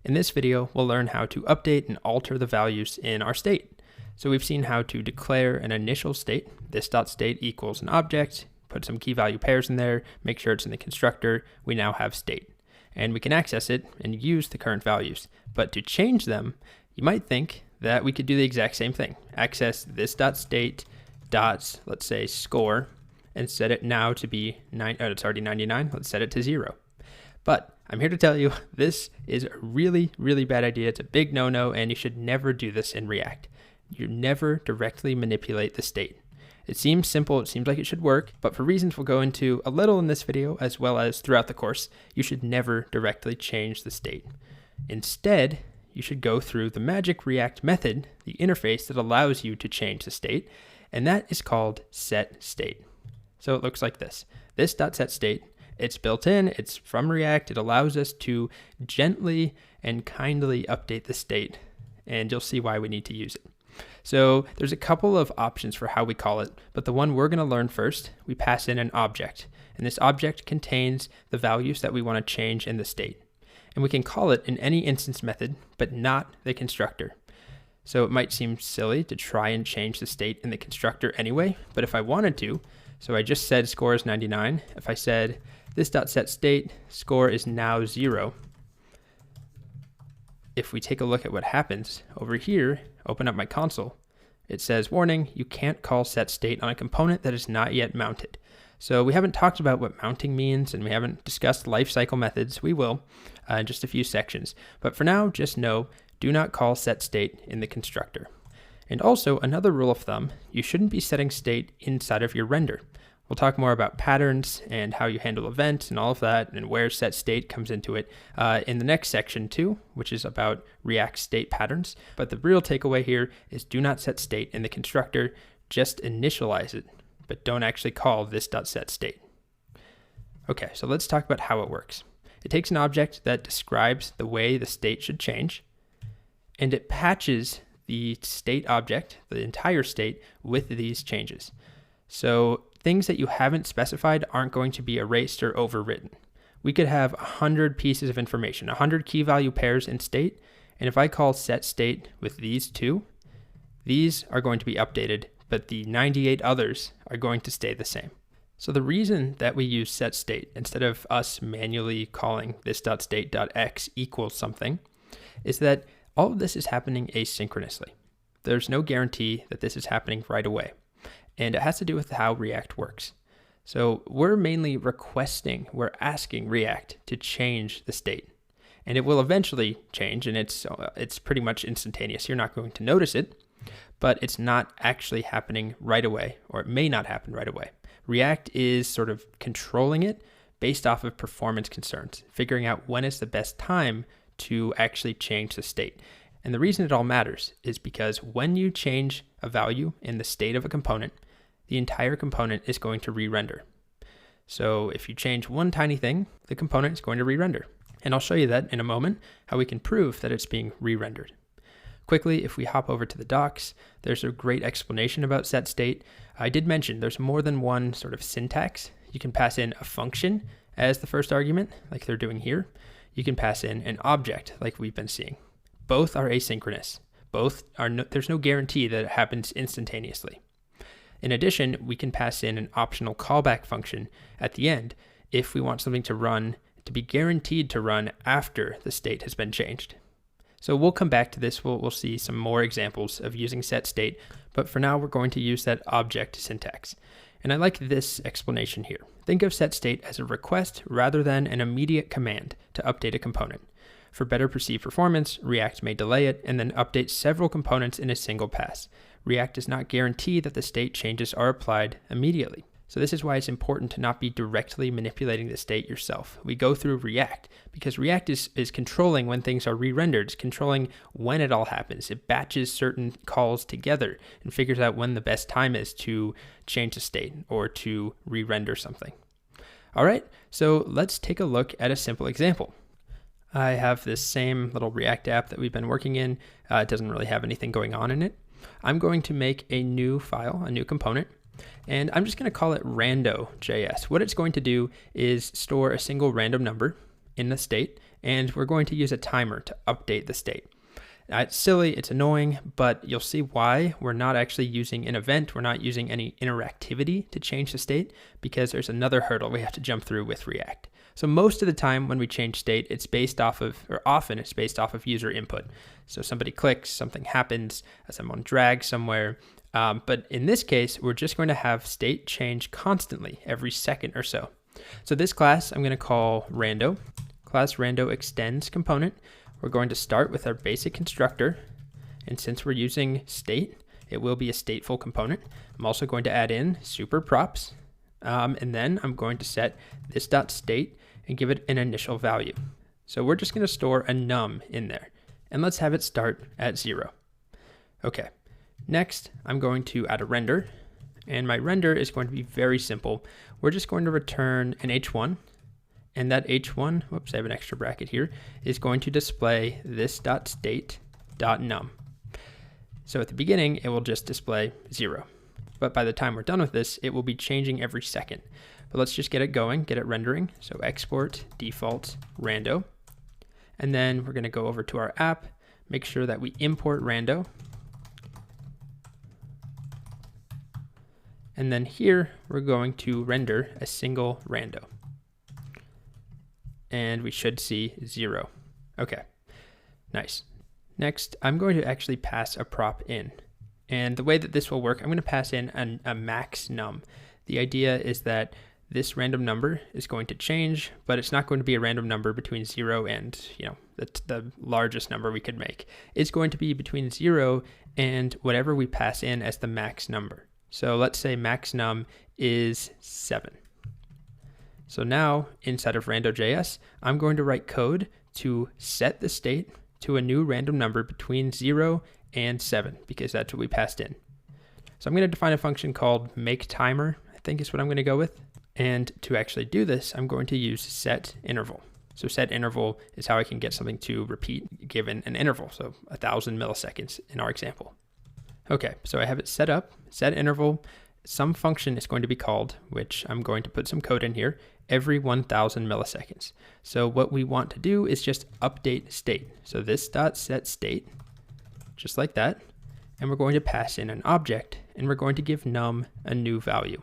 In this video, we'll learn how to update and alter the values in our state. So we've seen how to declare an initial state. This.state equals an object, put some key value pairs in there, make sure it's in the constructor. We now have state. And we can access it and use the current values. But to change them, you might think that we could do the exact same thing. Access this.state dot, let's say, score, and set it now to be it's already 99. Let's set it to 0. But I'm here to tell you this is a really, really bad idea. It's a big no-no, and you should never do this in React. You never directly manipulate the state. It seems simple, it seems like it should work, but for reasons we'll go into a little in this video as well as throughout the course, you should never directly change the state. Instead, you should go through the magic React method, the interface that allows you to change the state, and that is called setState. So it looks like this. This.setState, it's built in, it's from React, it allows us to gently and kindly update the state, and you'll see why we need to use it. So there's a couple of options for how we call it, but the one we're going to learn first, we pass in an object, and this object contains the values that we want to change in the state. And we can call it in any instance method, but not the constructor. So it might seem silly to try and change the state in the constructor anyway, but if I wanted to, so I just said score is 99, if I said this.setState, score is now 0, if we take a look at what happens over here, open up my console, it says, warning, you can't call setState on a component that is not yet mounted. So we haven't talked about what mounting means, and we haven't discussed lifecycle methods. We will in just a few sections. But for now, just know, do not call setState in the constructor. And also, another rule of thumb, you shouldn't be setting state inside of your render. We'll talk more about patterns and how you handle events and all of that, and where setState comes into it in the next section too, which is about React state patterns. But the real takeaway here is do not set state in the constructor, just initialize it, but don't actually call this.setState. Okay, so let's talk about how it works. It takes an object that describes the way the state should change, and it patches the state object, the entire state, with these changes. So things that you haven't specified aren't going to be erased or overwritten. We could have 100 pieces of information, 100 key value pairs in state, and if I call setState with these two, these are going to be updated, but the 98 others are going to stay the same. So the reason that we use setState instead of us manually calling this.state.x equals something is that all of this is happening asynchronously. There's no guarantee that this is happening right away. And it has to do with how React works. So we're mainly we're asking React to change the state. And it will eventually change, and it's pretty much instantaneous. You're not going to notice it, but it's not actually happening right away, or it may not happen right away. React is sort of controlling it based off of performance concerns, figuring out when is the best time to actually change the state. And the reason it all matters is because when you change a value in the state of a component, the entire component is going to re-render. So if you change one tiny thing, the component is going to re-render. And I'll show you that in a moment, how we can prove that it's being re-rendered. Quickly, if we hop over to the docs, there's a great explanation about setState. I did mention there's more than one sort of syntax. You can pass in a function as the first argument, like they're doing here. You can pass in an object, like we've been seeing. Both are asynchronous. There's no guarantee that it happens instantaneously. In addition, we can pass in an optional callback function at the end if we want something to be guaranteed to run after the state has been changed. So we'll come back to this. We'll see some more examples of using setState, but for now we're going to use that object syntax. And I like this explanation here. Think of setState as a request rather than an immediate command to update a component. For better perceived performance, React may delay it and then update several components in a single pass. React does not guarantee that the state changes are applied immediately. So this is why it's important to not be directly manipulating the state yourself. We go through React because React is controlling when things are re-rendered. It's controlling when it all happens. It batches certain calls together and figures out when the best time is to change the state or to re-render something. All right, so let's take a look at a simple example. I have this same little React app that we've been working in. It doesn't really have anything going on in it. I'm going to make a new file, a new component, and I'm just going to call it rando.js. What it's going to do is store a single random number in the state, and we're going to use a timer to update the state. It's silly, it's annoying, but you'll see why we're not actually using an event. We're not using any interactivity to change the state because there's another hurdle we have to jump through with React. So most of the time when we change state, it's based off of, or often it's based off of user input. So somebody clicks, something happens, someone drags somewhere. But in this case, we're just going to have state change constantly every second or so. So this class I'm going to call rando. Class rando extends component. We're going to start with our basic constructor, and since we're using state, it will be a stateful component. I'm also going to add in super props, and then I'm going to set this dot state and give it an initial value. So we're just going to store a num in there, and let's have it start at 0. Okay, next I'm going to add a render, and my render is going to be very simple. We're just going to return an h1. And that h1, whoops, I have an extra bracket here, is going to display this dot state dot num. So at the beginning, it will just display 0. But by the time we're done with this, it will be changing every second. But let's just get it going, get it rendering. So export default rando. And then we're going to go over to our app, make sure that we import rando. And then here, we're going to render a single rando. And we should see 0. Okay, nice. Next, I'm going to actually pass a prop in. And the way that this will work, I'm going to pass in a max num. The idea is that this random number is going to change, but it's not going to be a random number between 0 and, the largest number we could make. It's going to be between 0 and whatever we pass in as the max number. So let's say max num is 7. So now, inside of rando.js, I'm going to write code to set the state to a new random number between 0 and 7, because that's what we passed in. So I'm going to define a function called makeTimer, I think is what I'm going to go with. And to actually do this, I'm going to use setInterval. So setInterval is how I can get something to repeat given an interval, so 1,000 milliseconds in our example. Okay, so I have it set up, setInterval. Some function is going to be called, which I'm going to put some code in here, every 1,000 milliseconds. So what we want to do is just update state. So this dot set state, just like that, and we're going to pass in an object, and we're going to give num a new value.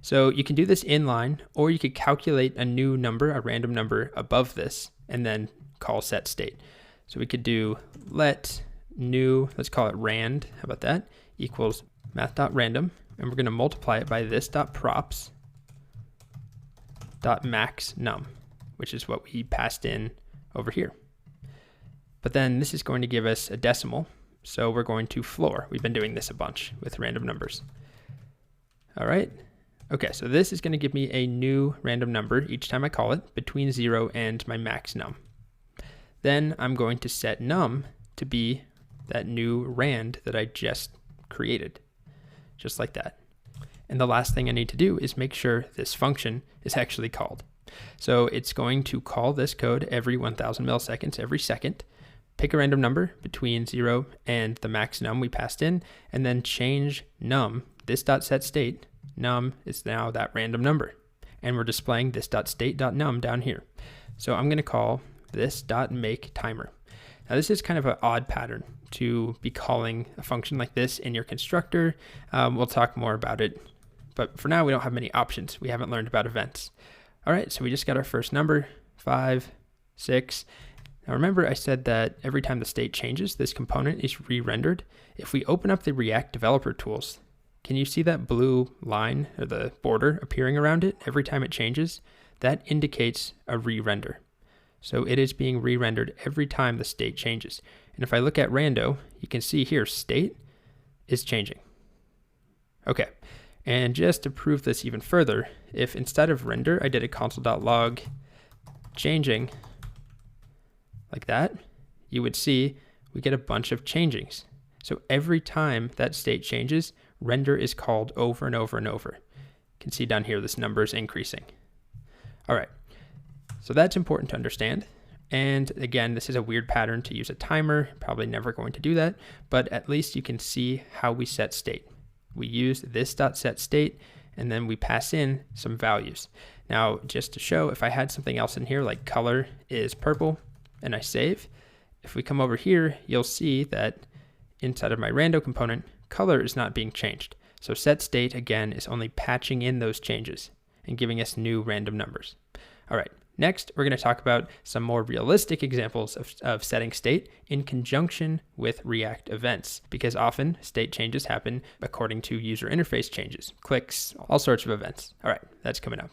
So you can do this inline, or you could calculate a new number, a random number above this, and then call set state. So we could do let new, let's call it rand, how about that, equals math.random, and we're going to multiply it by this dot props dot max num, which is what we passed in over here. But then this is going to give us a decimal, so we're going to floor. We've been doing this a bunch with random numbers. All right. Okay, so this is going to give me a new random number each time I call it between 0 and my max num. Then I'm going to set num to be that new rand that I just created, just like that. And the last thing I need to do is make sure this function is actually called. So it's going to call this code every 1,000 milliseconds, every second, pick a random number between 0 and the max num we passed in, and then change num, this dot set state, num is now that random number. And we're displaying this dot state.num down here. So I'm going to call this dot make timer. Now this is kind of an odd pattern to be calling a function like this in your constructor. We'll talk more about it, but for now we don't have many options. We haven't learned about events. All right, so we just got our first number, 5, 6. Now remember I said that every time the state changes, this component is re-rendered. If we open up the React developer tools, can you see that blue line or the border appearing around it every time it changes? That indicates a re-render. So it is being re-rendered every time the state changes. And if I look at rando, you can see here state is changing. Okay, and just to prove this even further, if instead of render, I did a console.log changing like that, you would see we get a bunch of changings. So every time that state changes, render is called over and over and over. You can see down here, this number is increasing. All right, so that's important to understand. And again, this is a weird pattern to use a timer, probably never going to do that, but at least you can see how we set state. We use this dot set state, and then we pass in some values. Now, just to show, if I had something else in here, like color is purple, and I save, if we come over here, you'll see that inside of my rando component, color is not being changed. So set state, again, is only patching in those changes and giving us new random numbers. All right, next, we're going to talk about some more realistic examples of setting state in conjunction with React events, because often state changes happen according to user interface changes, clicks, all sorts of events. All right, that's coming up.